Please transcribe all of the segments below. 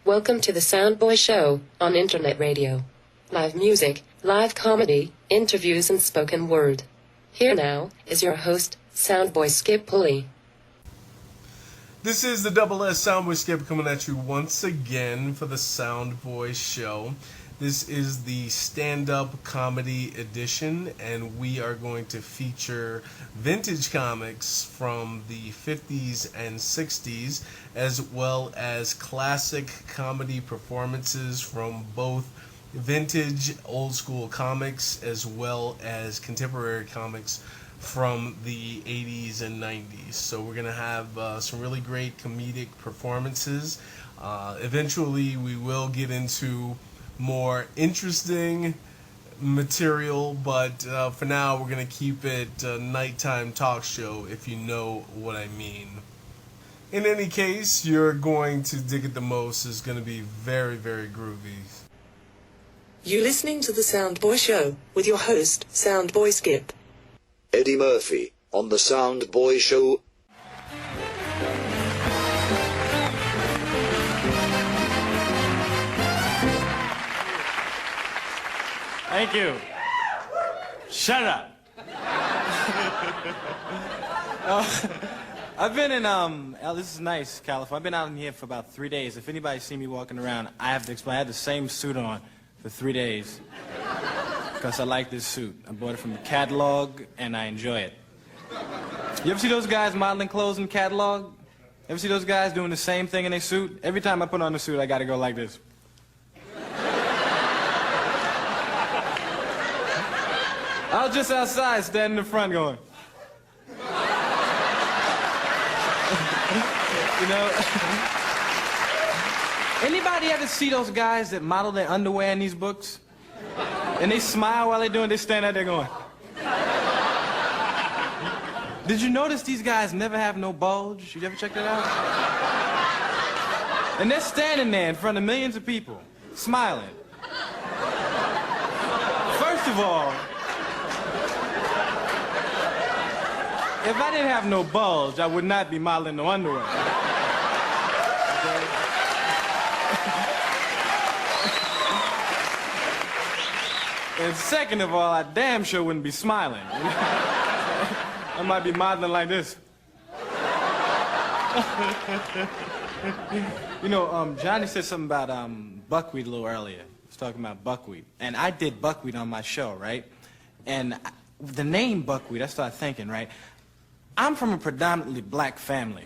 Welcome to the Soundboy Show on internet radio. Live music, live comedy, interviews, and spoken word. Here now is your host, Soundboy Skip Pulley. This is the Double S Soundboy Skip coming at you once again for the Soundboy Show. This is the stand-up comedy edition, and we are going to feature vintage comics from the 50s and 60s, as well as classic comedy performances from both vintage old school comics as well as contemporary comics from the 80s and 90s. So we're going to have some really great comedic performances. Eventually we will get into more interesting material, but for now we're going to keep it a nighttime talk show, if you know what I mean. In any case, you're going to dig it the most. It's going to be very, very groovy. You're listening to the Soundboy Show with your host, Soundboy Skip. Eddie Murphy on the Soundboy Show. Thank you. Shut up. I've been in, this is nice, California. I've been out in here for about 3 days. If anybody see me walking around, I have to explain. I had the same suit on for 3 days because I like this suit. I bought it from the catalog, and I enjoy it. You ever see those guys modeling clothes in the catalog? Ever see those guys doing the same thing in their suit? Every time I put on the suit, I got to go like this. I was just outside, standing in the front going. You know? Anybody ever see those guys that model their underwear in these books? And they smile while they're doing it, they stand out there going. Did you notice these guys never have no bulge? You ever check that out? And they're standing there in front of millions of people, smiling. First of all, if I didn't have no bulge, I would not be modeling no underwear. Okay? And second of all, I damn sure wouldn't be smiling. I might be modeling like this. You know, Johnny said something about buckwheat a little earlier. He was talking about buckwheat. And I did buckwheat on my show, right? And the name buckwheat, I started thinking, right? I'm from a predominantly black family.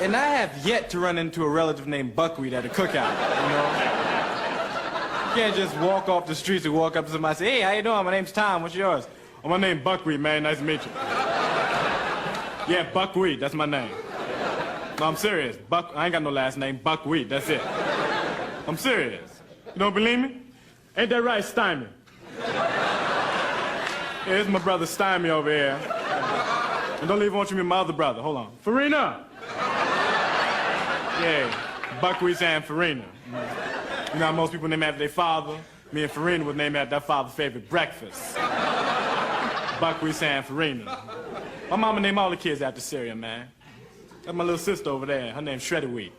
And I have yet to run into a relative named Buckwheat at a cookout, you know? You can't just walk off the streets and walk up to somebody and say, hey, how you doing? My name's Tom, what's yours? Oh, my name's Buckwheat, man, nice to meet you. Yeah, Buckwheat, that's my name. No, I'm serious. I ain't got no last name, Buckwheat, that's it. I'm serious. You don't believe me? Ain't that right, Stymie? Yeah, this is my brother Stymie over here. And don't even want you to meet my other brother. Hold on. Farina! Yeah, Buckwheat and Farina. You know how most people name after their father? Me and Farina was named after their father's favorite breakfast. Buckwheat and Farina. My mama named all the kids after cereal, man. That's my little sister over there. Her name's Shredded Wheat.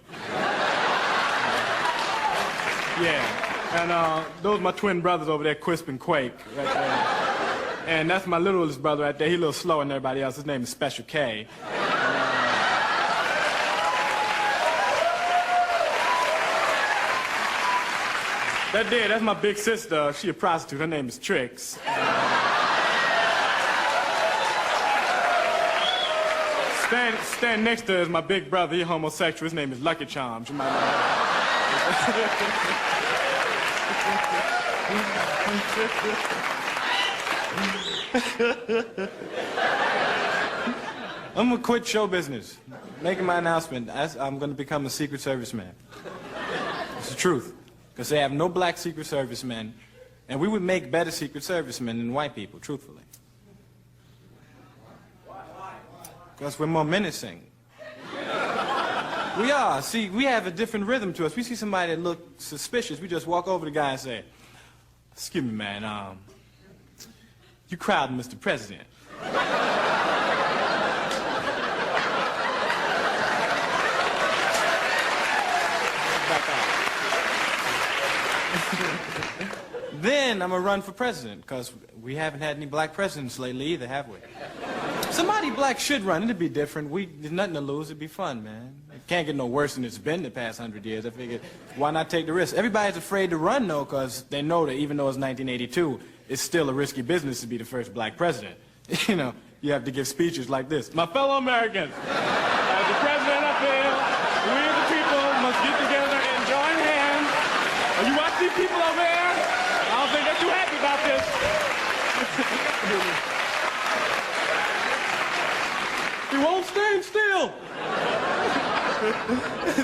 Yeah. And those are my twin brothers over there, Quisp and Quake, right there. And that's my littlest brother right there. He's a little slower than everybody else. His name is Special K. That's my big sister. She a prostitute. Her name is Trix. Stand next to her is my big brother. He's homosexual. His name is Lucky Charms. You might know. I'm gonna quit show business. Making my announcement. I'm gonna become a Secret Service man. It's the truth. Because they have no black Secret Service men, and we would make better Secret Service men than white people, truthfully. Because we're more menacing. We are. See, we have a different rhythm to us. We see somebody that looks suspicious, we just walk over to the guy and say, excuse me, man, you crowding Mr. President. then I'm going to run for president, because we haven't had any black presidents lately either, have we? Somebody black should run. It'd be different. There's nothing to lose. It'd be fun, man. It can't get no worse than it's been the past 100 years. I figured, why not take the risk? Everybody's afraid to run, though, because they know that even though it's 1982, it's still a risky business to be the first black president. You know, you have to give speeches like this. My fellow Americans, as the president I feel, we the people must get together and join hands. You watch these people over there? I don't think they're too happy about this. He won't stand still.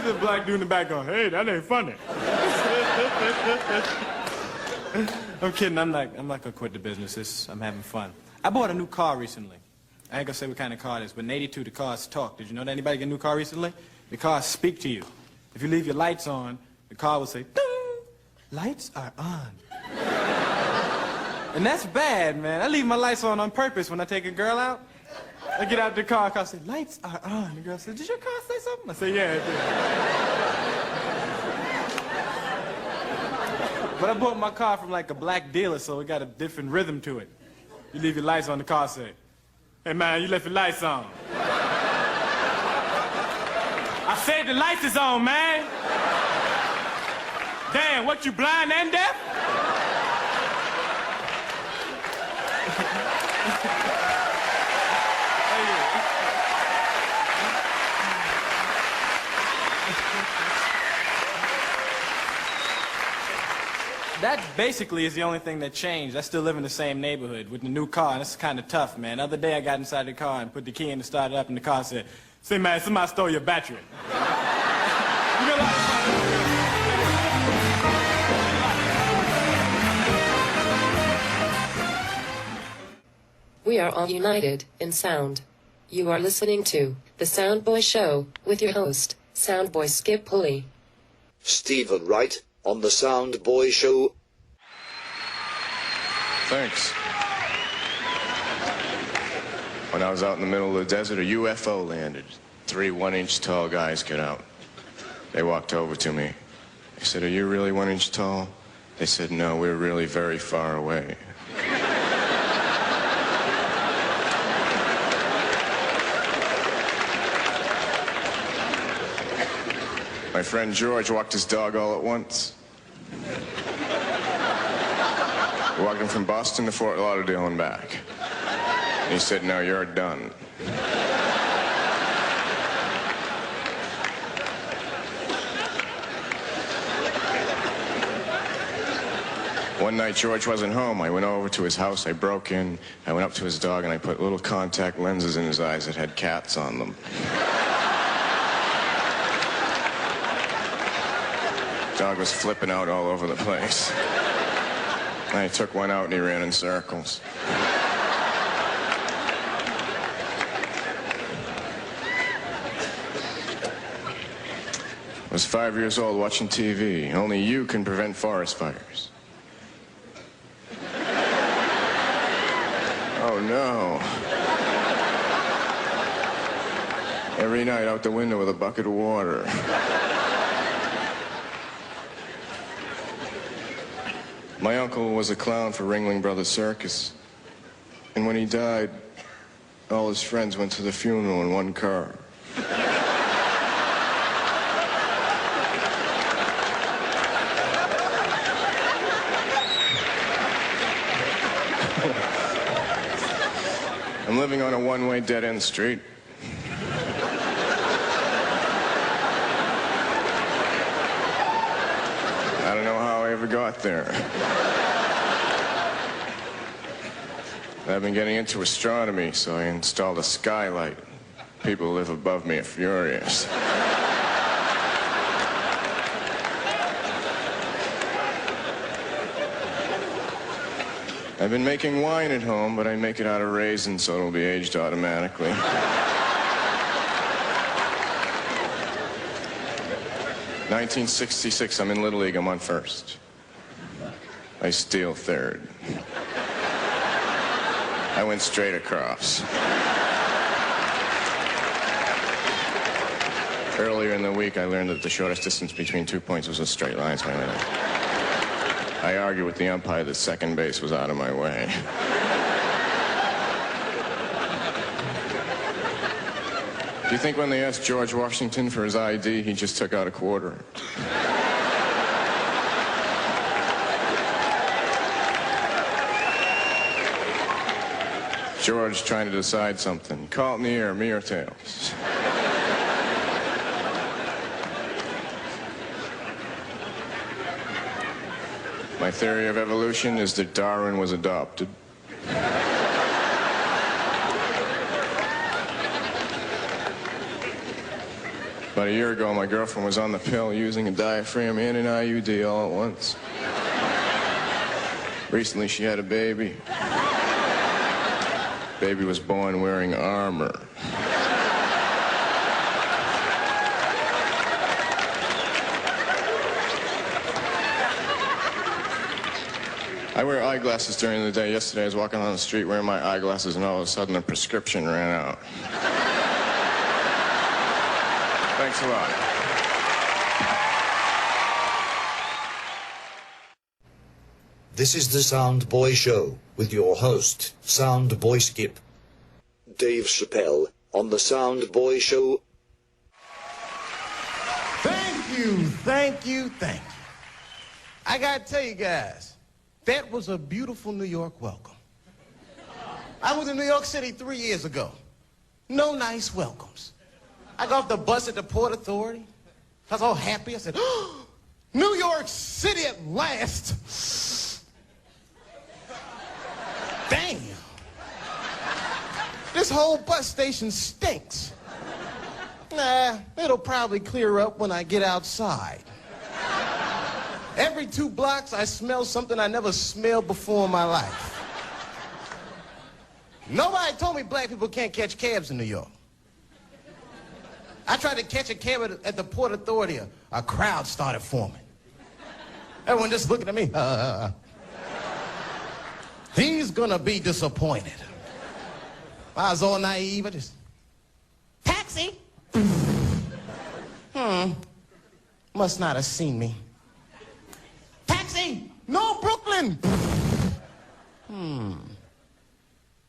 The black dude in the back going, hey, that ain't funny. I'm kidding. I'm not gonna quit the business. I'm having fun. I bought a new car recently. I ain't gonna say what kind of car it is, but in '82 the cars talk. Did you know that anybody get a new car recently? The cars speak to you. If you leave your lights on, the car will say, ding, lights are on. And that's bad, man. I leave my lights on purpose when I take a girl out. I get out the car and say, lights are on. The girl says, did your car say something? I say, yeah, it did. But I bought my car from like a black dealer, so it got a different rhythm to it. You leave your lights on, the car say, hey man, you left your lights on. I said the lights is on, man. Damn, what, you blind and deaf? That basically is the only thing that changed. I still live in the same neighborhood with the new car, and it's kind of tough, man. The other day I got inside the car and put the key in to start it up, and the car said, say, man, somebody stole your battery. You got a lot of fun. We are all united in sound. You are listening to The Soundboy Show with your host, Soundboy Skip Pulley. Stephen Wright on the Soundboy Show. Thanks. When I was out in the middle of the desert, a UFO landed. 3 one-inch tall guys got out. They walked over to me. I said, are you really 1 inch tall? They said, no, we're really very far away. My friend George walked his dog all at once. We walked him from Boston to Fort Lauderdale and back. And he said, no, you're done. One night, George wasn't home. I went over to his house. I broke in. I went up to his dog, and I put little contact lenses in his eyes that had cats on them. Dog was flipping out all over the place. I took one out and he ran in circles. I was 5 years old watching TV. Only you can prevent forest fires. Oh no. Every night out the window with a bucket of water. My uncle was a clown for Ringling Brothers Circus. And when he died, all his friends went to the funeral in one car. I'm living on a one-way dead-end street. I don't know how I ever got there. I've been getting into astronomy, so I installed a skylight. People who live above me are furious. I've been making wine at home, but I make it out of raisins, so it'll be aged automatically. 1966, I'm in Little League, I'm on first. I steal third. I went straight across. Earlier in the week, I learned that the shortest distance between 2 points was a straight line, so I I argued with the umpire that second base was out of my way. Do you think when they asked George Washington for his ID, he just took out a quarter? George trying to decide something. Call it in the air, me or tails. My theory of evolution is that Darwin was adopted. About a year ago, my girlfriend was on the pill using a diaphragm and an IUD all at once. Recently, she had a baby. Baby was born wearing armor. I wear eyeglasses during the day. Yesterday, I was walking on the street wearing my eyeglasses, and all of a sudden, a prescription ran out. Thanks a lot. This is the Soundboy Show with your host, Soundboy Skip. Dave Chapelle on the Soundboy Show. Thank you, thank you, thank you. I gotta tell you guys, that was a beautiful New York welcome. I was in New York City 3 years ago. No nice welcomes. I got off the bus at the Port Authority. I was all happy. I said, oh, New York City at last. Damn. This whole bus station stinks. Nah, it'll probably clear up when I get outside. Every 2 blocks, I smell something I never smelled before in my life. Nobody told me black people can't catch cabs in New York. I tried to catch a cab at the Port Authority. A crowd started forming. Everyone just looking at me. He's gonna be disappointed. I was all naive. I just, taxi. Must not have seen me. Taxi! No, Brooklyn!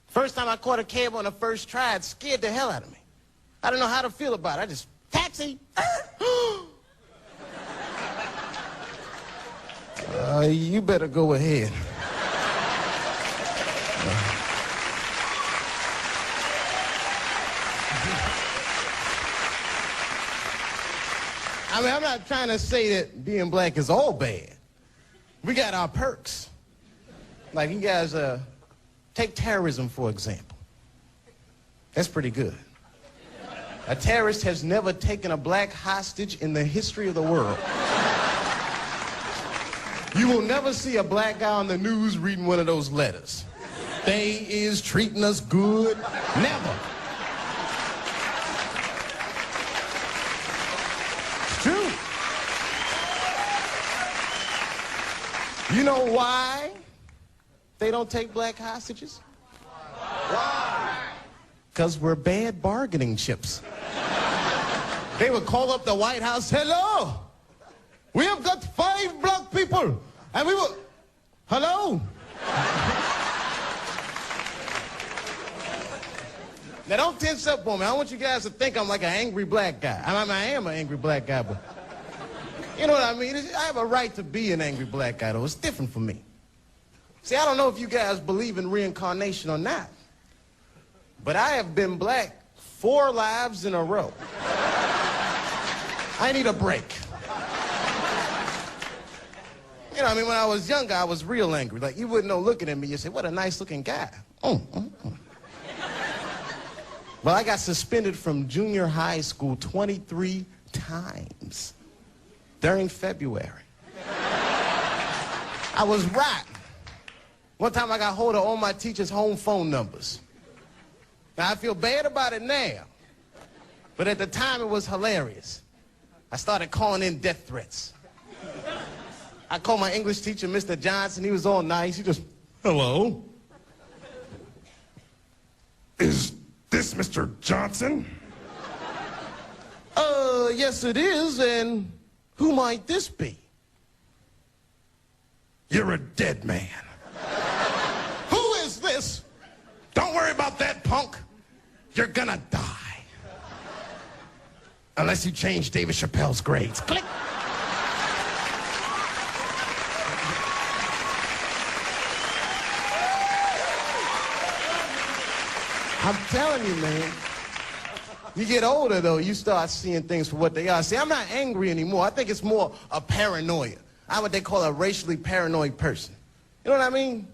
First time I caught a cab on the first try, it scared the hell out of me. I don't know how to feel about it. I just, taxi! You better go ahead. I mean, I'm not trying to say that being black is all bad. We got our perks. Like, you guys, take terrorism, for example. That's pretty good. A terrorist has never taken a black hostage in the history of the world. You will never see a black guy on the news reading one of those letters. They is treating us good. Never. It's true. You know why they don't take black hostages? Why? Because we're bad bargaining chips. They would call up the White House, hello, we have got 5 black people, and we will, hello? Now don't tense up on me. I want you guys to think I'm like an angry black guy. I mean, I am an angry black guy, but you know what I mean? I have a right to be an angry black guy, though. It's different for me. See, I don't know if you guys believe in reincarnation or not, but I have been black 4 lives in a row. I need a break. You know, I mean, when I was younger, I was real angry. Like, you wouldn't know looking at me, you'd say, what a nice-looking guy. Well, I got suspended from junior high school 23 times during February. I was rotten. One time I got hold of all my teachers' home phone numbers. Now, I feel bad about it now, but at the time it was hilarious. I started calling in death threats. I called my English teacher, Mr. Johnson. He was all nice. He just, hello? Is this Mr. Johnson? Yes it is, and who might this be? You're a dead man. Who is this? Don't worry about that, punk. You're gonna die. Unless you change David Chapelle's grades. Click. I'm telling you, man. You get older, though, you start seeing things for what they are. See, I'm not angry anymore. I think it's more a paranoia. I'm what they call a racially paranoid person. You know what I mean?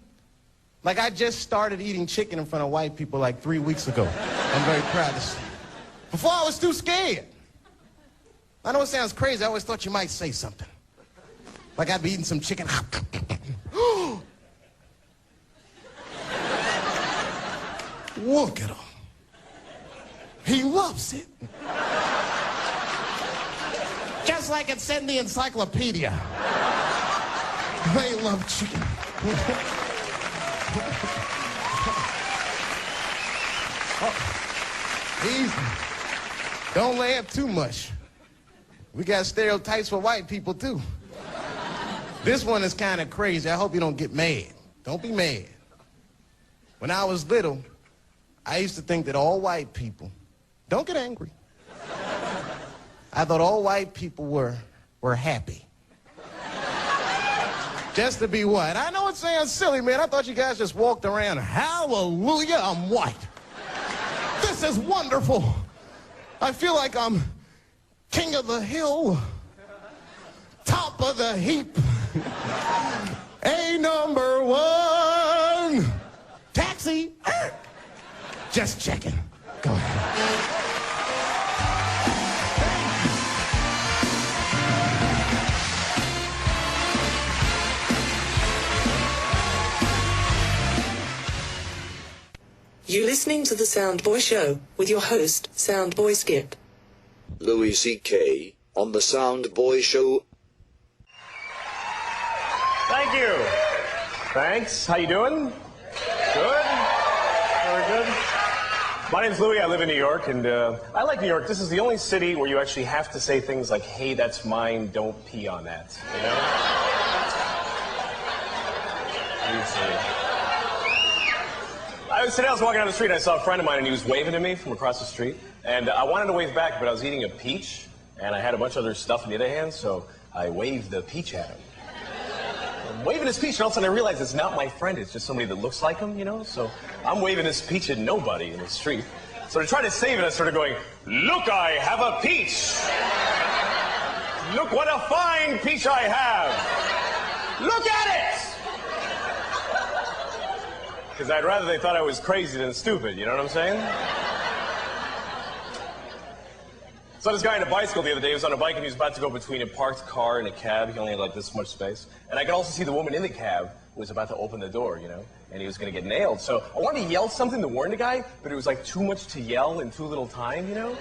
Like, I just started eating chicken in front of white people like 3 weeks ago. I'm very proud to say. Before, I was too scared. I know it sounds crazy. I always thought you might say something. Like I'd be eating some chicken. Look at him. He loves it. Just like it said in the encyclopedia. They love chicken. Easy. Don't laugh too much. We got stereotypes for white people, too. This one is kind of crazy. I hope you don't get mad. Don't be mad. When I was little, I used to think that all white people, don't get angry. I thought all white people were happy. Just to be white. I know it sounds silly, man. I thought you guys just walked around, hallelujah, I'm white. This is wonderful. I feel like I'm king of the hill, top of the heap, A number one, taxi. Just checking. Go ahead. You're listening to The Soundboy Show with your host, Soundboy Skip. Louis C.K. on The Soundboy Show. Thank you. Thanks. How you doing? Good? Very good. My name's Louis. I live in New York, and I like New York. This is the only city where you actually have to say things like, hey, that's mine, don't pee on that. You know? Today I was walking down the street and I saw a friend of mine and he was waving to me from across the street. And I wanted to wave back, but I was eating a peach and I had a bunch of other stuff in the other hand, so I waved the peach at him. I'm waving his peach and all of a sudden I realized it's not my friend, it's just somebody that looks like him, you know? So I'm waving this peach at nobody in the street. So to try to save it, I started going, look, I have a peach. Look what a fine peach I have. Look at it. Because I'd rather they thought I was crazy than stupid, you know what I'm saying? Saw this guy on a bicycle the other day. He was on a bike and he was about to go between a parked car and a cab. He only had like this much space. And I could also see the woman in the cab who was about to open the door, you know? And he was going to get nailed. So I wanted to yell something to warn the guy, but it was like too much to yell in too little time, you know?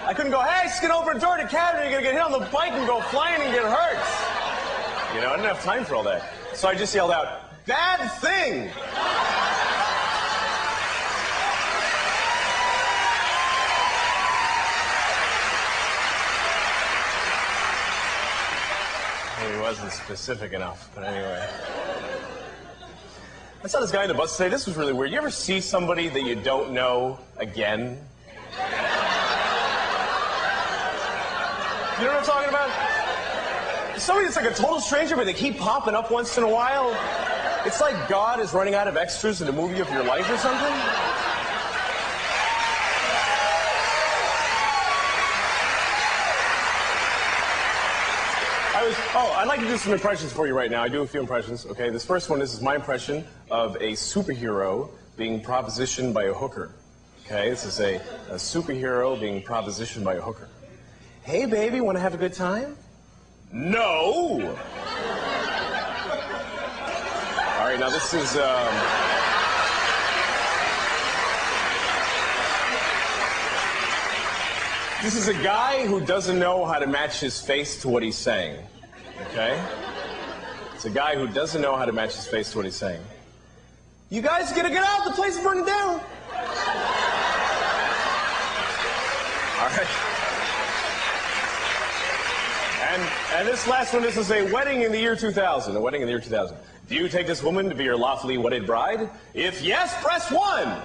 I couldn't go, hey, just get over the door to the cab and you're going to get hit on the bike and go flying and get hurt. You know, I didn't have time for all that. So I just yelled out, bad thing! He wasn't specific enough, but anyway. I saw this guy on the bus today. This was really weird. You ever see somebody that you don't know again? You know what I'm talking about? Somebody that's like a total stranger, but they keep popping up once in a while. It's like God is running out of extras in a movie of your life or something. I'd like to do some impressions for you right now. I do a few impressions, okay? This first one, this is my impression of a superhero being propositioned by a hooker. Okay, this is a superhero being propositioned by a hooker. Hey, baby, want to have a good time? No! All right, now this is, this is a guy who doesn't know how to match his face to what he's saying. Okay? It's a guy who doesn't know how to match his face to what he's saying. You guys gotta get out, the place is burning down. All right. And this last one, this is a wedding in the year 2000. A wedding in the year 2000. Do you take this woman to be your lawfully wedded bride? If yes, press 1.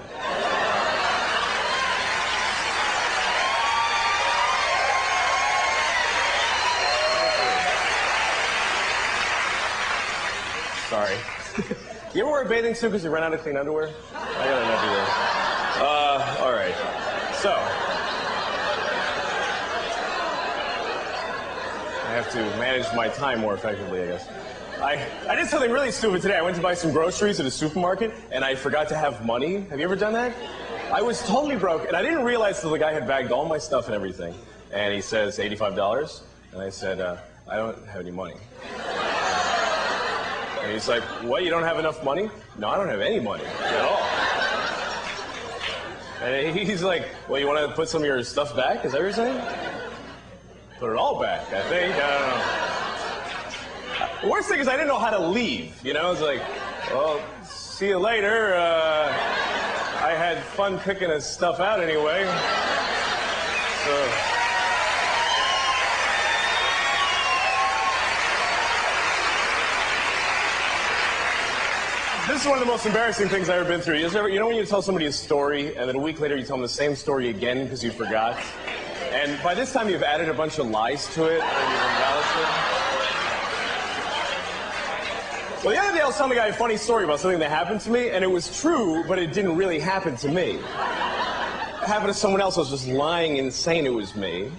Sorry. You ever wear a bathing suit because you ran out of clean underwear? I gotta not do that. All right. So, I have to manage my time more effectively, I guess. I did something really stupid today. I went to buy some groceries at a supermarket, and I forgot to have money. Have you ever done that? I was totally broke, and I didn't realize that the guy had bagged all my stuff and everything. And he says, $85. And I said, I don't have any money. And he's like, what, you don't have enough money? No, I don't have any money at all. And he's like, well, you want to put some of your stuff back? Is that what you're saying? Put it all back, I think. I don't know. The worst thing is I didn't know how to leave, you know? It's like, well, see you later. I had fun picking his stuff out anyway. So... This is one of the most embarrassing things I've ever been through. You know when you tell somebody a story, and then a week later you tell them the same story again because you forgot? And by this time you've added a bunch of lies to it, and you've embellished it. Well, the other day I was telling the guy a funny story about something that happened to me, and it was true, but it didn't really happen to me. It happened to someone else. I was just lying and saying it was me.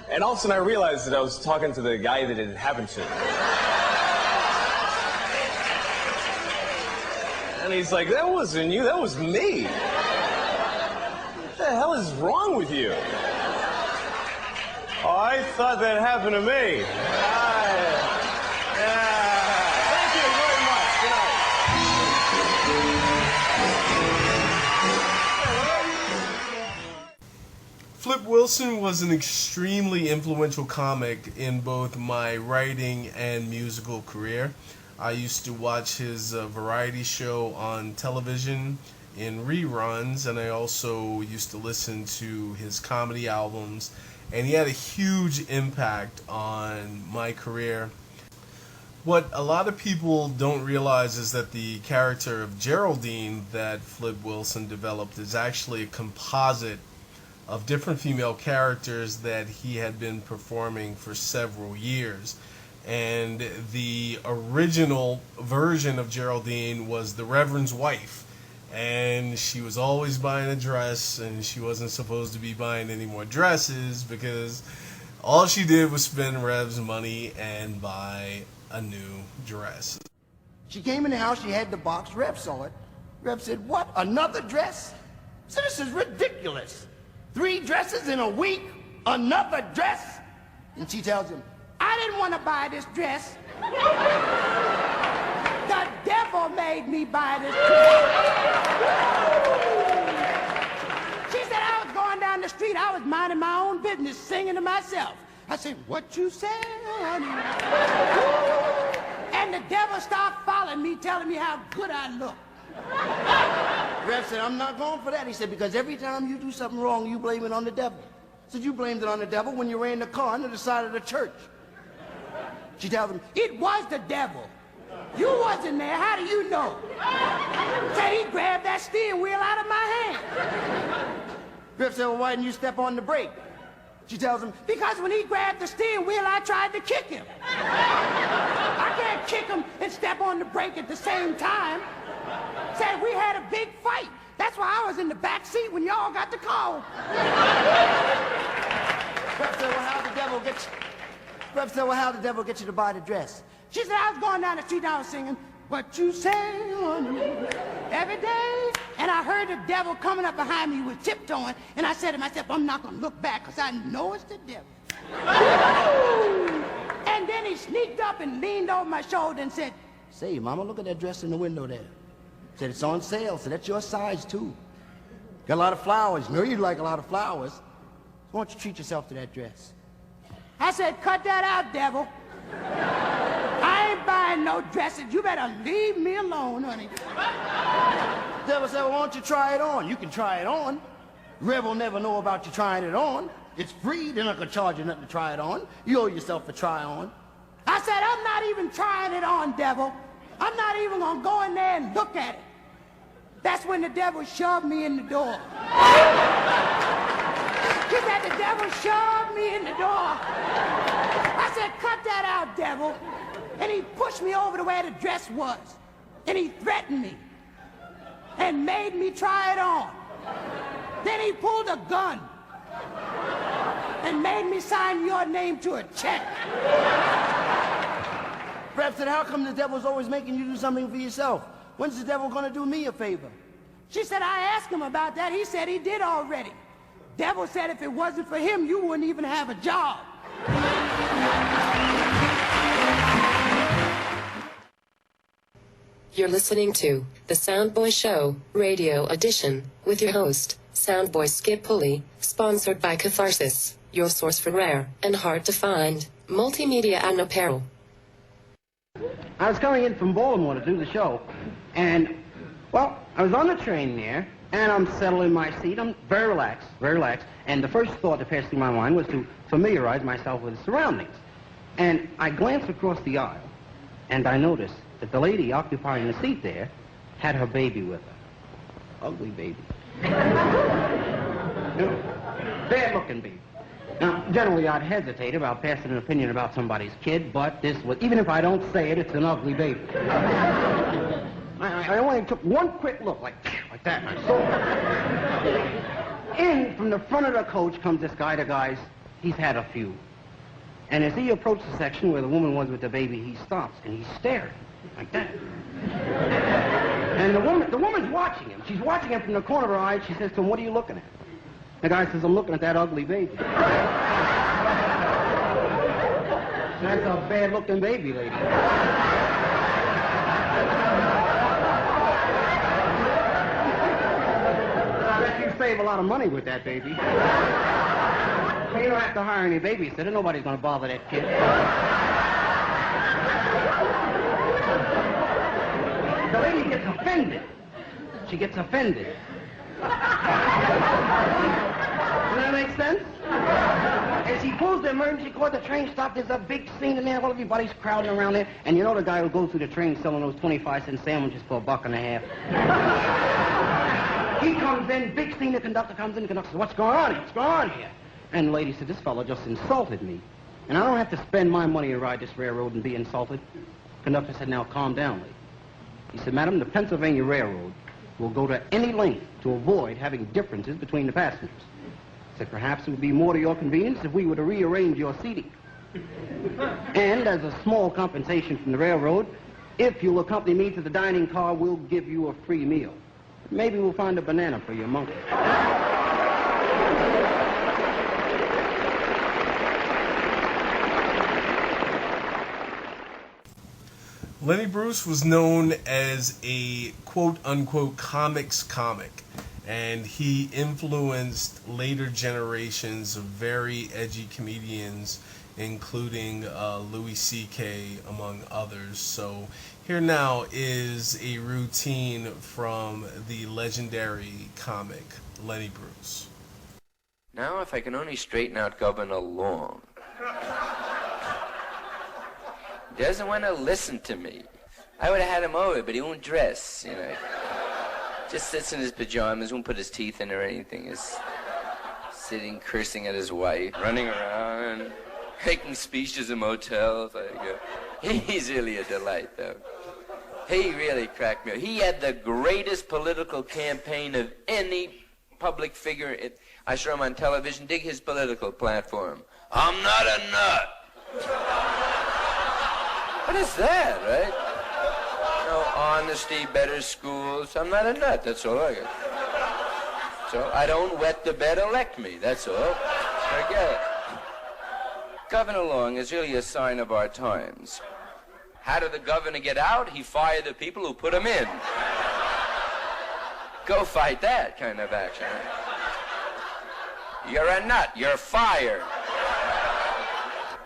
And all of a sudden I realized that I was talking to the guy that it had happened to. And he's like, that wasn't you, that was me. What the hell is wrong with you? Oh, I thought that happened to me. Thank you very much. Good night. Flip Wilson was an extremely influential comic in both my writing and musical career. I used to watch his variety show on television in reruns, and I also used to listen to his comedy albums, and he had a huge impact on my career. What a lot of people don't realize is that the character of Geraldine that Flip Wilson developed is actually a composite of different female characters that he had been performing for several years. And the original version of Geraldine was the Reverend's wife. And she was always buying a dress, and she wasn't supposed to be buying any more dresses because all she did was spend Rev's money and buy a new dress. She came in the house, she had the box, Rev saw it. Rev said, what, another dress? I said, this is ridiculous. 3 dresses in a week, another dress? And she tells him, I didn't want to buy this dress. The devil made me buy this dress. She said, I was going down the street, I was minding my own business, singing to myself. I said, what you say, honey? And the devil started following me, telling me how good I look. Rev said, I'm not going for that. He said, because every time you do something wrong, you blame it on the devil. I said, you blamed it on the devil when you ran the car into the side of the church. She tells him, it was the devil. You wasn't there. How do you know? Said he grabbed that steering wheel out of my hand. Griff said, well, why didn't you step on the brake? She tells him, because when he grabbed the steering wheel, I tried to kick him. I can't kick him and step on the brake at the same time. Said we had a big fight. That's why I was in the back seat when y'all got the call. Griff said, well, how the devil get you? Rev said, well, how the devil get you to buy the dress? She said, I was going down the street and I was singing, what you say, honey, every day. And I heard the devil coming up behind me with tiptoeing. And I said to myself, I'm not going to look back because I know it's the devil. And then he sneaked up and leaned over my shoulder and said, say, Mama, look at that dress in the window there. Said, it's on sale. Said, that's your size, too. Got a lot of flowers. You know you like a lot of flowers. So why don't you treat yourself to that dress? I said, cut that out, devil. I ain't buying no dresses. You better leave me alone, honey. The devil said, well, why don't you try it on? You can try it on. Rev will never know about you trying it on. It's free, they're not gonna charge you nothing to try it on. You owe yourself a try on. I said, I'm not even trying it on, devil. I'm not even gonna go in there and look at it. That's when the devil shoved me in the door. He said, the devil shoved me in the door. I said, cut that out, devil. And he pushed me over to where the dress was. And he threatened me. And made me try it on. Then he pulled a gun. And made me sign your name to a check. Rev said, how come the devil's always making you do something for yourself? When's the devil gonna do me a favor? She said, I asked him about that. He said he did already. Devil said if it wasn't for him, you wouldn't even have a job. You're listening to The Soundboy Show, Radio Edition, with your host, Soundboy Skip Pulley, sponsored by Catharsis, your source for rare and hard-to-find multimedia and apparel. I was coming in from Baltimore to do the show, and, well, I was on the train there, and I'm settled in my seat. I'm very relaxed, and the first thought that passed through my mind was to familiarize myself with the surroundings. And I glanced across the aisle, and I noticed that the lady occupying the seat there had her baby with her. Ugly baby. Bad-looking baby. Now, generally, I'd hesitate about passing an opinion about somebody's kid, but this was, even if I don't say it, it's an ugly baby. I only took one quick look, like that, and I saw. In from the front of the coach comes this guy. The guy's, he's had a few. And as he approached the section where the woman was with the baby, he stops, and he's staring, like that. And the woman's watching him. She's watching him from the corner of her eye. She says to him, what are you looking at? The guy says, I'm looking at that ugly baby. That's a bad-looking baby, lady. I bet you save a lot of money with that baby. You don't have to hire any babysitter. Nobody's going to bother that kid. The lady gets offended. She gets offended. Does that make sense? As he pulls the emergency cord, the train stopped. There's a big scene in there. Well, everybody's crowding around there. And you know the guy who goes through the train selling those 25-cent sandwiches for $1.50. He comes in, big scene. The conductor comes in. The conductor says, what's going on here? What's going on here? And the lady said, this fellow just insulted me. And I don't have to spend my money to ride this railroad and be insulted. The conductor said, now calm down, lady. He said, madam, the Pennsylvania Railroad will go to any length to avoid having differences between the passengers. He said, perhaps it would be more to your convenience if we were to rearrange your seating. And as a small compensation from the railroad, if you'll accompany me to the dining car, we'll give you a free meal. Maybe we'll find a banana for your monkey. Lenny Bruce was known as a quote-unquote comics comic, and he influenced later generations of very edgy comedians, including Louis C.K., among others. So here now is a routine from the legendary comic Lenny Bruce. Now if I can only straighten out Governor Long. Doesn't want to listen to me. I would have had him over, but he won't dress, you know. Just sits in his pajamas, won't put his teeth in or anything. Is sitting, cursing at his wife, running around, making speeches in motels. He's really a delight, though. He really cracked me up. He had the greatest political campaign of any public figure. I saw him on television. Dig his political platform. I'm not a nut. What is that, right? No honesty, better schools. I'm not a nut, that's all I got. So I don't wet the bed, elect me, that's all. Forget it. Governor Long is really a sign of our times. How did the governor get out? He fired the people who put him in. Go fight that kind of action. You're a nut, you're fired.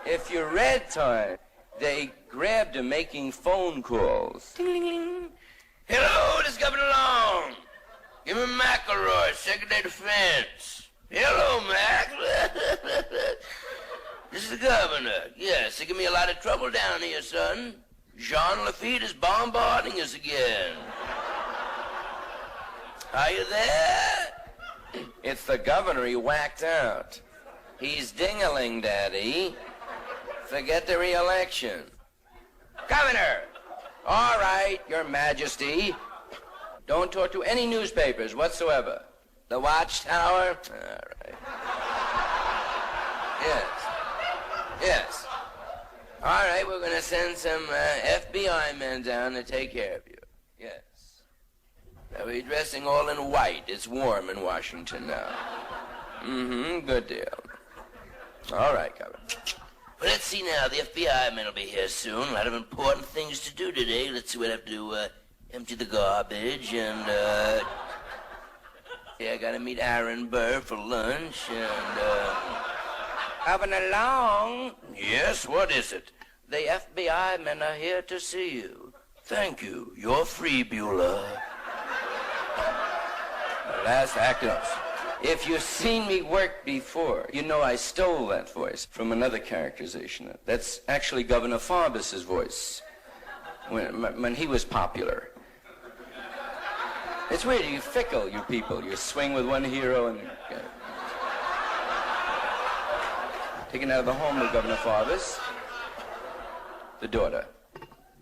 If you read Time, they grabbed him making phone calls. Ding, ding, ding. Hello, this is Governor Long. Give me McElroy, Secretary of Defense. Hello, Mac. This is the governor. Yes, they give me a lot of trouble down here, son. Jean Lafitte is bombarding us again. Are you there? It's the governor he whacked out. He's ding-a-ling, Daddy. Forget the re-election. Governor! All right, Your Majesty. Don't talk to any newspapers whatsoever. The Watchtower? All right. Yes. All right, we're going to send some FBI men down to take care of you. Yes. They'll be dressing all in white. It's warm in Washington now. Mm-hmm, good deal. All right, Governor. Well, let's see now. The FBI men will be here soon. A lot of important things to do today. Let's see what I have to do. Empty the garbage and, yeah, I gotta meet Aaron Burr for lunch and, Governor Long? Yes, what is it? The FBI men are here to see you. Thank you. You're free, Beulah. Last actors. If you've seen me work before, you know I stole that voice from another characterization. That's actually Governor Farbus's voice when he was popular. It's weird, you fickle, you people. You swing with one hero and... Taken out of the home of Governor Farbus. The daughter.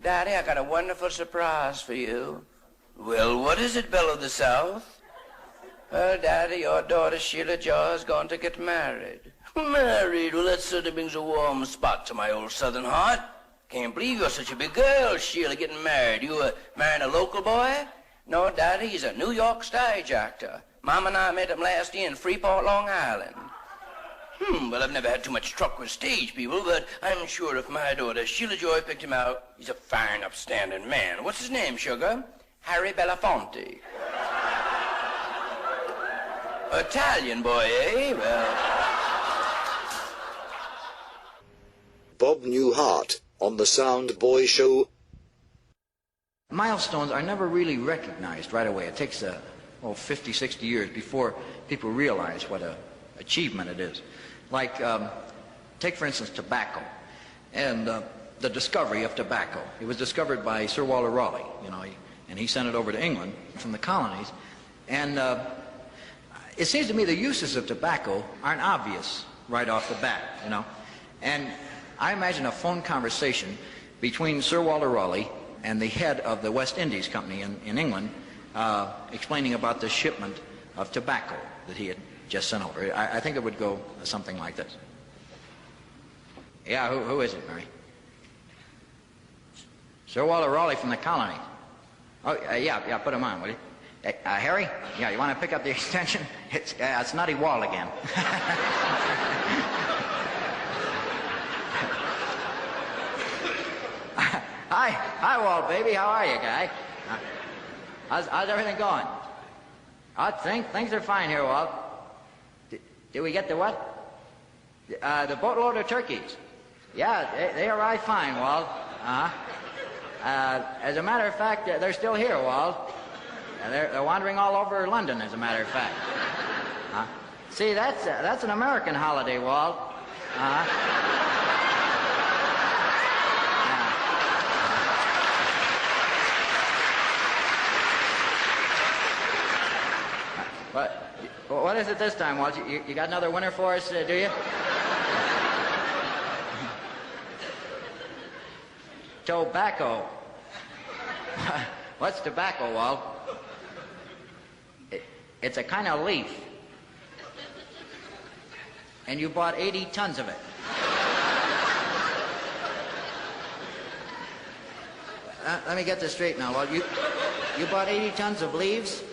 Daddy, I got a wonderful surprise for you. Well, what is it, Belle of the South? Well, Daddy, your daughter Sheila Jaw is going to get married. Married? Well, that certainly brings a warm spot to my old southern heart. Can't believe you're such a big girl, Sheila, getting married. You marrying a local boy? No, Daddy, he's a New York stage actor. Mom and I met him last year in Freeport, Long Island. Well, I've never had too much truck with stage people, but I'm sure if my daughter Sheila Joy picked him out, he's a fine, upstanding man. What's his name, sugar? Harry Belafonte. Italian boy, eh? Well... Bob Newhart on the Soundboy Show. Milestones are never really recognized right away. It takes 50, 60 years before people realize what an achievement it is. Like, take for instance tobacco, and the discovery of tobacco. It was discovered by Sir Walter Raleigh, and he sent it over to England from the colonies. And it seems to me the uses of tobacco aren't obvious right off the bat, And I imagine a phone conversation between Sir Walter Raleigh and the head of the West Indies Company in England, explaining about the shipment of tobacco that he had just sent over. I think it would go something like this. Yeah, who is it, Mary? Sir Walter Raleigh from the colony. Oh, yeah, put him on, will you? Harry? Yeah, you want to pick up the extension? It's Nutty Wall again. Hi, Walt, baby. How are you, guy? How's everything going? Things are fine here, Walt. Did we get the what? The boatload of turkeys. Yeah, they arrived fine, Walt. As a matter of fact, they're still here, Walt. They're wandering all over London, as a matter of fact. See, that's an American holiday, Walt. What is it this time, Walt? You got another winner for us, do you? Tobacco. What's tobacco, Walt? It's a kind of leaf. And you bought 80 tons of it. Let me get this straight now, Walt. You bought 80 tons of leaves?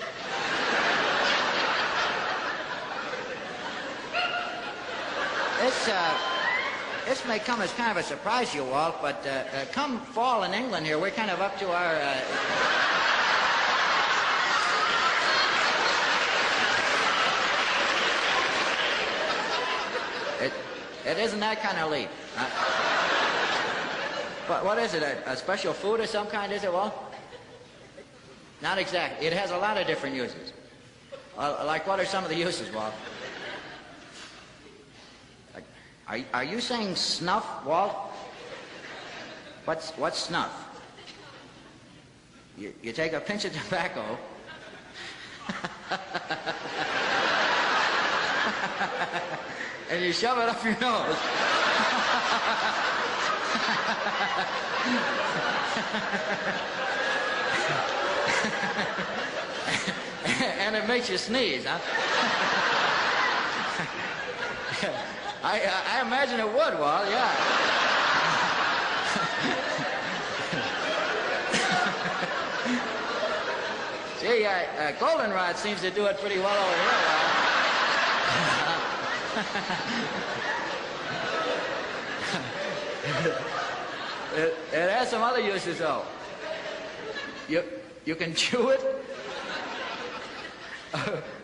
This may come as kind of a surprise to you, Walt, but come fall in England here, we're kind of up to our... It isn't that kind of leaf. What is it, a special food of some kind, is it, Walt? Not exactly. It has a lot of different uses. Like what are some of the uses, Walt? Are you saying snuff, Walt? What's snuff? You take a pinch of tobacco. And you shove it up your nose. And it makes you sneeze, huh? I imagine it would, Walt, yeah. See, goldenrod seems to do it pretty well over here, Walt. It has some other uses, though. You can chew it,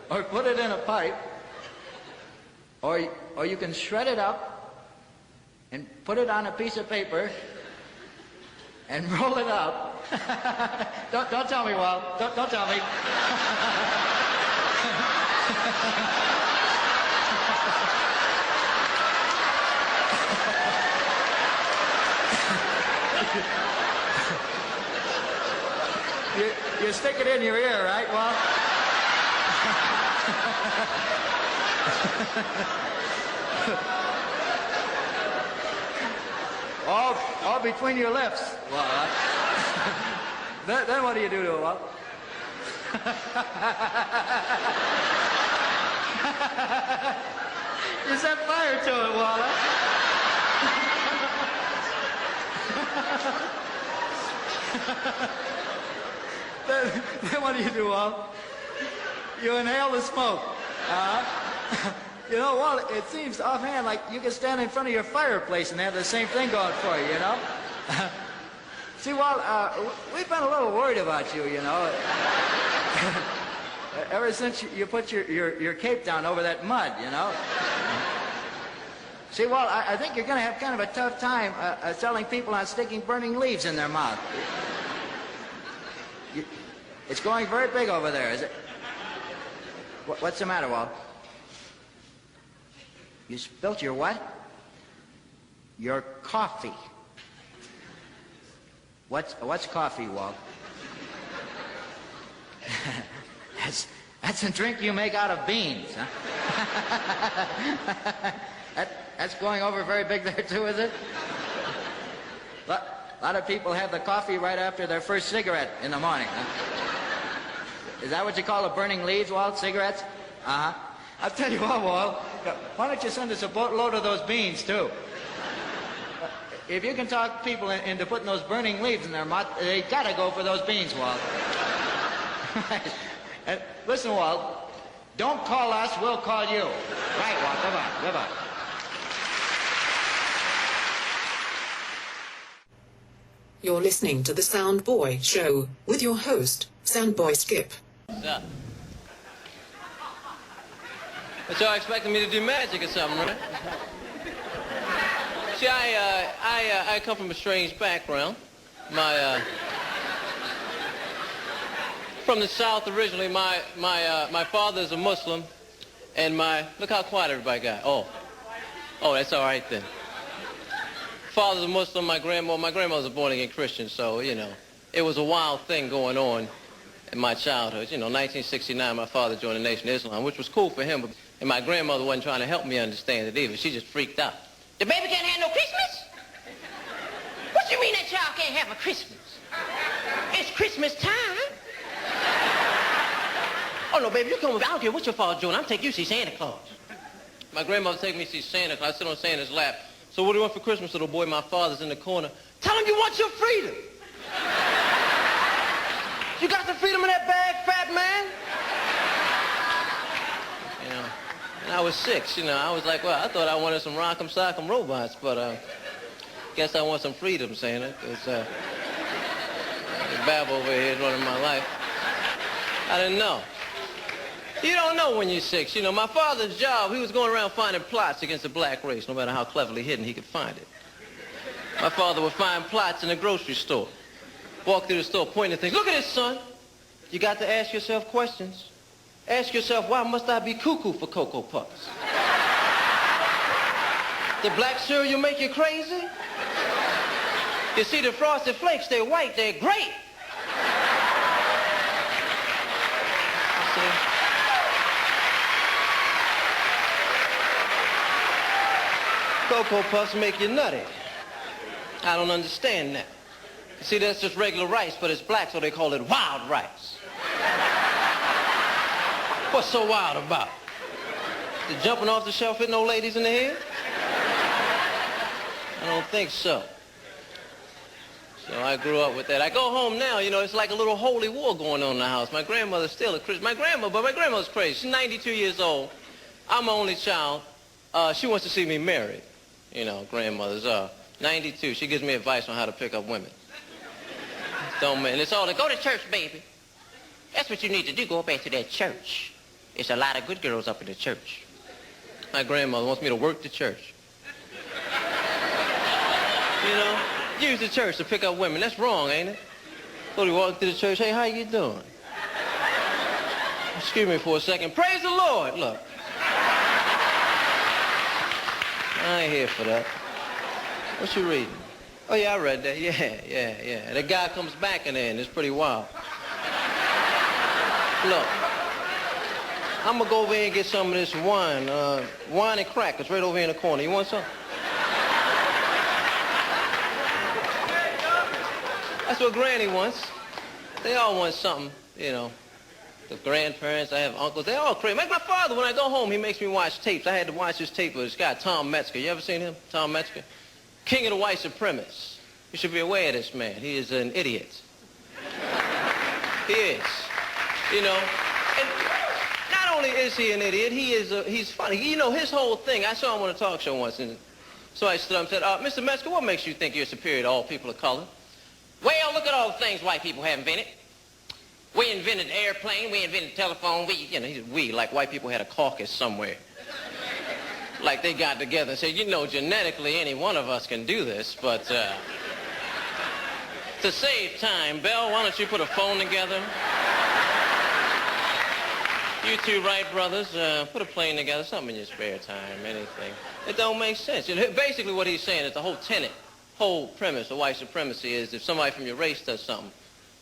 or put it in a pipe, or you can shred it up and put it on a piece of paper and roll it up. Don't tell me, Walt. Don't tell me. You stick it in your ear, right, Walt? all between your lips, Walt. Then what do you do to it, Walt? You set fire to it, Walt. Then what do you do, Walt? You inhale the smoke. You know, Walt, it seems offhand like you can stand in front of your fireplace and have the same thing going for you, you know? See, Walt, we've been a little worried about you, you know. Ever since you put your cape down over that mud, you know. See, Walt, I think you're going to have kind of a tough time selling people on sticking burning leaves in their mouth. It's going very big over there, is it? What's the matter, Walt? You spilt your what? Your coffee. What's coffee, Walt? That's a drink you make out of beans, huh? That's going over very big there, too, is it? A lot of people have the coffee right after their first cigarette in the morning, huh? Is that what you call the burning leaves, Walt? Cigarettes? Uh-huh. I'll tell you what, Walt. Why don't you send us a boatload of those beans, too? If you can talk people into putting those burning leaves in their mouth, they gotta go for those beans, Walt. And listen, Walt, don't call us, we'll call you. Right, Walt, goodbye, goodbye. You're listening to the Soundboy Show with your host, Soundboy Skip. What's up? But y'all expecting me to do magic or something, right? See, I come from a strange background. From the South originally. My father is a Muslim, and look how quiet everybody got. Oh, that's all right then. Father's a Muslim. My grandmother's a born-again Christian, so you know, it was a wild thing going on in my childhood. You know, 1969, my father joined the Nation of Islam, which was cool for him, and my grandmother wasn't trying to help me understand it either. She just freaked out. The baby can't have no Christmas? What you mean that child can't have a Christmas? It's Christmas time. Oh, no, baby, you come out here. What's your father doing? I'm taking you to see Santa Claus. My grandmother taking me to see Santa Claus. I sit on Santa's lap. So what do you want for Christmas, little boy? My father's in the corner. Tell him you want your freedom. You got the freedom in that bag, fat man? You know, and I was 6, you know. I was like, well, I thought I wanted some rock'em sock'em robots, but guess I want some freedom, Santa, because the babble over here is running my life. I didn't know. You don't know when you're 6. You know, my father's job, he was going around finding plots against the black race, no matter how cleverly hidden he could find it. My father would find plots in the grocery store. Walk through the store pointing at things. Look at this, son. You got to ask yourself questions. Ask yourself, why must I be cuckoo for Cocoa Puffs? The black cereal make you crazy? You see, the Frosted Flakes, they're white, they're great. Cocoa Puffs make you nutty. I don't understand that. You see, that's just regular rice, but it's black, so they call it wild rice. What's so wild about it? The jumping off the shelf hitting old ladies in the head? I don't think so. So I grew up with that. I go home now, you know, it's like a little holy war going on in the house. My grandmother's still a Christian. My grandmother's crazy. She's 92 years old. I'm my only child. She wants to see me married. You know, grandmothers are 92. She gives me advice on how to pick up women. And it's all like, go to church, baby. That's what you need to do, go back to that church. There's a lot of good girls up in the church. My grandmother wants me to work the church. You know, use the church to pick up women. That's wrong, ain't it? So you walk through the church, hey, how you doing? Excuse me for a second. Praise the Lord, look. I ain't here for that. What you reading? Oh, yeah, I read that. Yeah. The guy comes back in there, and it's pretty wild. Look, I'm going to go over here and get some of this wine. Wine and crackers right over here in the corner. You want some? That's what Granny wants. They all want something, you know. The grandparents, I have uncles, they all crazy. Like my father, when I go home, he makes me watch tapes. I had to watch this tape with this guy, Tom Metzger. You ever seen him? Tom Metzger? King of the white supremacists. You should be aware of this man. He is an idiot. He is. You know, and not only is he an idiot, he's funny. You know, his whole thing, I saw him on a talk show once, and so I stood up and said, Mr. Metzger, what makes you think you're superior to all people of color? Well, look at all the things white people have invented. We invented the airplane, we invented the telephone, like white people had a caucus somewhere. Like they got together and said, you know, genetically any one of us can do this, but to save time, Belle, why don't you put a phone together? You two Wright brothers, put a plane together, something in your spare time, anything. It don't make sense. Basically what he's saying is the whole whole premise of white supremacy is if somebody from your race does something,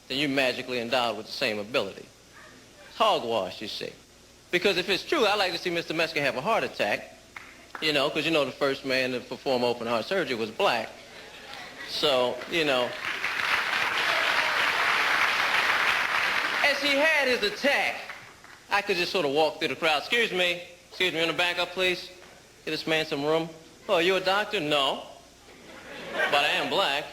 then you're magically endowed with the same ability. It's hogwash, you see. Because if it's true, I'd like to see Mr. Metzger have a heart attack, you know, because you know the first man to perform open heart surgery was black. So, you know, as he had his attack, I could just sort of walk through the crowd. Excuse me, in the back up, please. Get this man some room. Oh, are you a doctor? No. But I am black.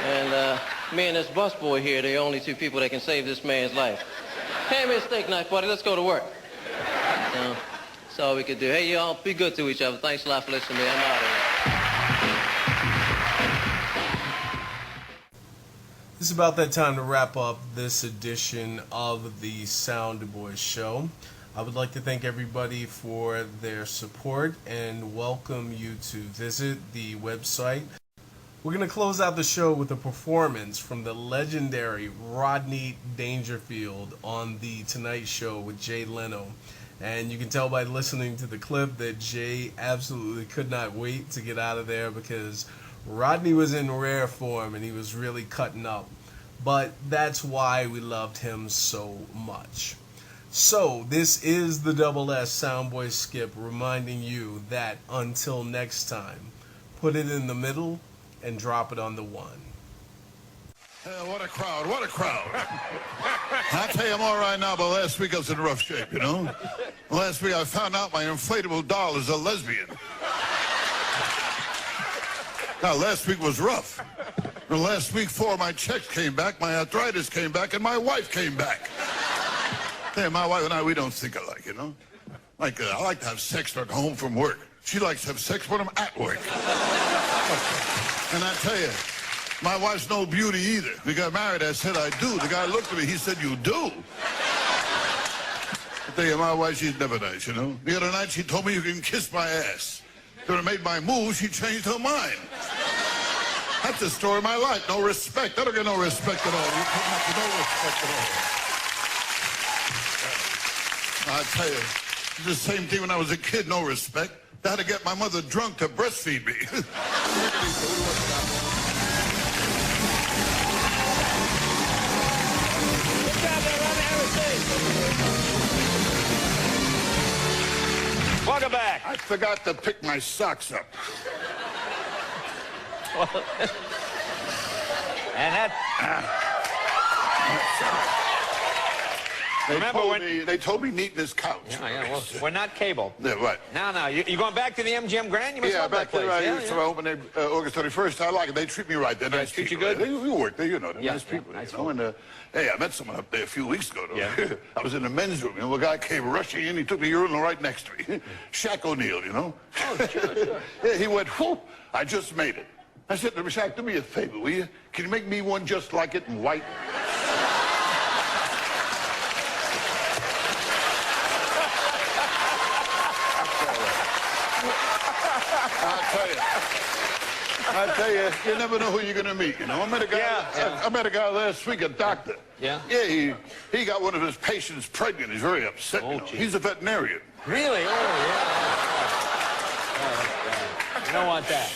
And me and this busboy here, they're the only two people that can save this man's life. Hand me a steak knife, buddy. Let's go to work. That's all we could do. Hey, y'all, be good to each other. Thanks a lot for listening to me. I'm out of here. It's about that time to wrap up this edition of the Soundboy Show. I would like to thank everybody for their support and welcome you to visit the website. We're going to close out the show with a performance from the legendary Rodney Dangerfield on The Tonight Show with Jay Leno. And you can tell by listening to the clip that Jay absolutely could not wait to get out of there because Rodney was in rare form and he was really cutting up. But that's why we loved him so much. So, this is the Double S Soundboy Skip reminding you that until next time, put it in the middle and drop it on the one. What a crowd, what a crowd. I'll tell you more right now, but last week I was in rough shape, you know? Last week I found out my inflatable doll is a lesbian. Now, last week was rough. The last week, 4 of my checks came back, my arthritis came back, and my wife came back. Hey, my wife and I, we don't think alike, you know? Like, I like to have sex when I'm home from work. She likes to have sex when I'm at work. And I tell you, my wife's no beauty either. We got married, I said I do. The guy looked at me, he said, you do? I tell you, my wife, she's never nice, you know? The other night, she told me you can kiss my ass. When I made my move, she changed her mind. That's the story of my life. No respect. I don't get no respect at all. You put no respect at all. I tell you, it's the same thing when I was a kid, no respect. I had to get my mother drunk to breastfeed me. Welcome back. I forgot to pick my socks up. And that... They told me neat this couch. Yeah, well, we're not cable. Yeah, right. Now, you going back to the MGM Grand? You must love that place. So I opened August 31st. I like it. They treat me right. They're nice treat you people. good? They work there, you know. They're nice people. Nice And hey, I met someone up there a few weeks ago. I was in the men's room. A guy came rushing in. He took the urinal right next to me. Shaq O'Neal, you know. Oh, sure. Yeah, he went, whoop, I just made it. I said to him, Shaq, do me a favor, will you? Can you make me one just like it in white? I tell you, you never know who you're gonna meet. You know, I met a guy. I met a guy last week, a doctor. Yeah. Yeah, he got one of his patients pregnant. He's very upset. Oh, you know? He's a veterinarian. Really? Oh, yeah. You don't want that.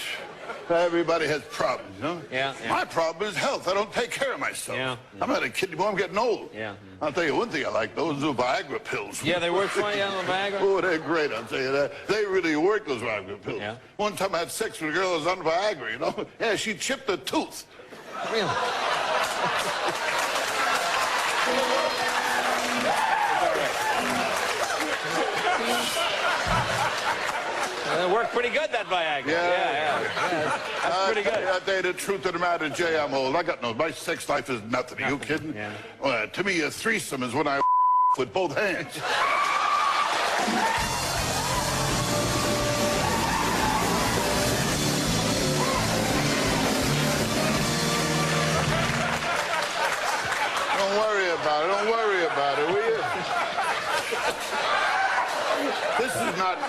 Everybody has problems, you know? Yeah. My problem is health. I don't take care of myself. Yeah. I'm not a kid anymore. I'm getting old. Yeah. I'll tell you one thing I like. Those are Viagra pills. Yeah, they work for you on the Viagra? Oh, they're great, I'll tell you that. They really work, those Viagra pills. Yeah. One time I had sex with a girl who was on Viagra, you know? Yeah, she chipped a tooth. Really? It worked pretty good, that Viagra. Yeah. That's pretty good. I'll tell you the truth of the matter, Jay, I'm old. I got no... My sex life is nothing. Are you kidding? Yeah. To me, a threesome is when I with both hands. Don't worry about it. Don't worry about it, will you?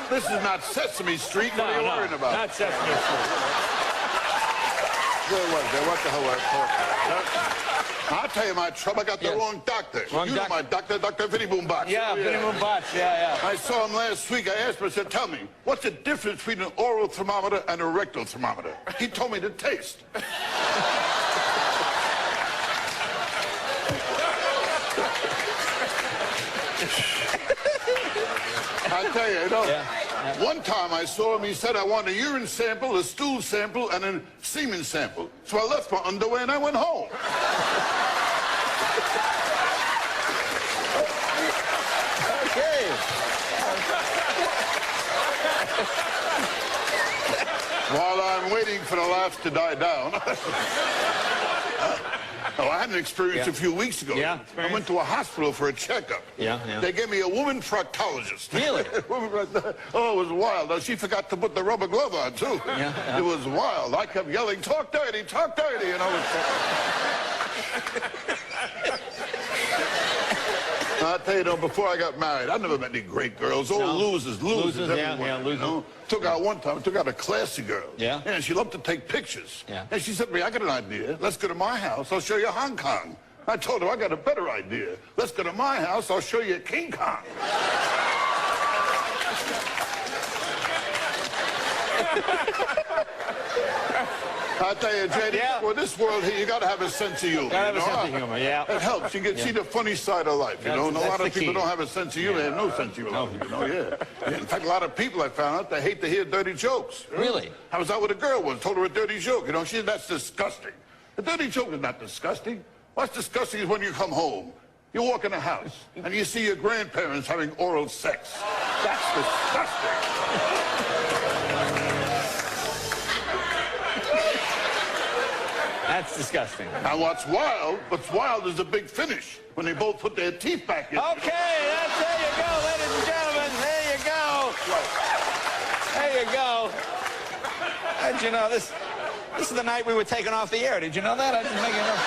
This is not Sesame Street. What are you worrying about? Not Sesame Street. What the hell was I talking about? I'll tell you my trouble. I got the wrong doctor. You know my doctor, Dr. Vinny Boombox. Yeah, Vinny Boombox. Yeah. I saw him last week. I asked him, I said, tell me, what's the difference between an oral thermometer and a rectal thermometer? He told me the taste. I tell you, you know, one time I saw him, he said, I want a urine sample, a stool sample, and a semen sample. So I left my underwear and I went home. Okay. While I'm waiting for the laughs to die down. I had an experience a few weeks ago. Yeah, I went to a hospital for a checkup. Yeah. They gave me a woman proctologist. Really? Oh, it was wild. She forgot to put the rubber glove on, too. Yeah. It was wild. I kept yelling, talk dirty, you know. I'll tell you, though, before I got married, I never met any great girls. All losers everywhere. Losers. You know? Took out a classy girl. Yeah. And she loved to take pictures. Yeah. And she said to me, I got an idea. Let's go to my house. I'll show you Hong Kong. I told her, I got a better idea. Let's go to my house. I'll show you King Kong. I tell you, JD, well, this world here, you got to have a sense of humor. Gotta have a sense of humor, yeah. It helps. You can see the funny side of life, you know. And a lot of people key. don't have a sense of humor. They have no sense of humor, you know, In fact, a lot of people I found out, they hate to hear dirty jokes. Really? I was out with a girl once, told her a dirty joke. You know, that's disgusting. A dirty joke is not disgusting. What's disgusting is when you come home. You walk in a house, and you see your grandparents having oral sex. That's disgusting. That's disgusting. Now, what's wild is the big finish, when they both put their teeth back in. Okay, there you go, ladies and gentlemen. There you go. There you go. And you know, this is the night we were taken off the air. Did you know that? I didn't make it up.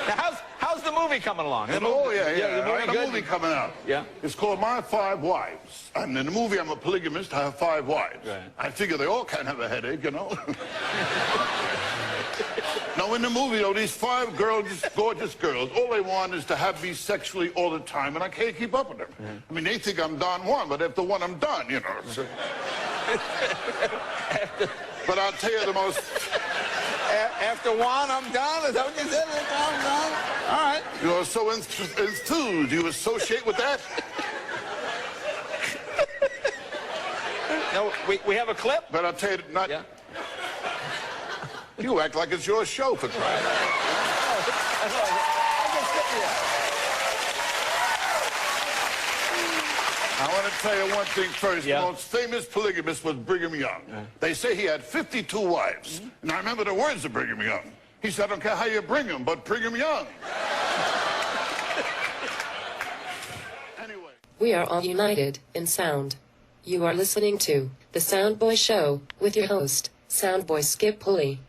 Now, how's the movie coming along? The movie coming out. Yeah. It's called My 5 Wives. And in the movie, I'm a polygamist. I have 5 wives. Right. I figure they all can't have a headache, you know. Now, in the movie, though, these 5 girls, just gorgeous girls, all they want is to have me sexually all the time, and I can't keep up with them. I mean, they think I'm Don Juan, but after one, I'm done, you know. So. But I'll tell you the most... After one, I'm done? Is that what you said? I'm done? All right. You're so enthused. You associate with that? No, we have a clip? But I'll tell you, not... Yeah. You act like it's your show, for crying out loud. I want to tell you one thing first. Yeah. The most famous polygamist was Brigham Young. They say he had 52 wives. And I remember the words of Brigham Young. He said, I don't care how you bring him, but Brigham Young. Anyway. We are all united in sound. You are listening to The Soundboy Show with your host, Soundboy Skip Pulley.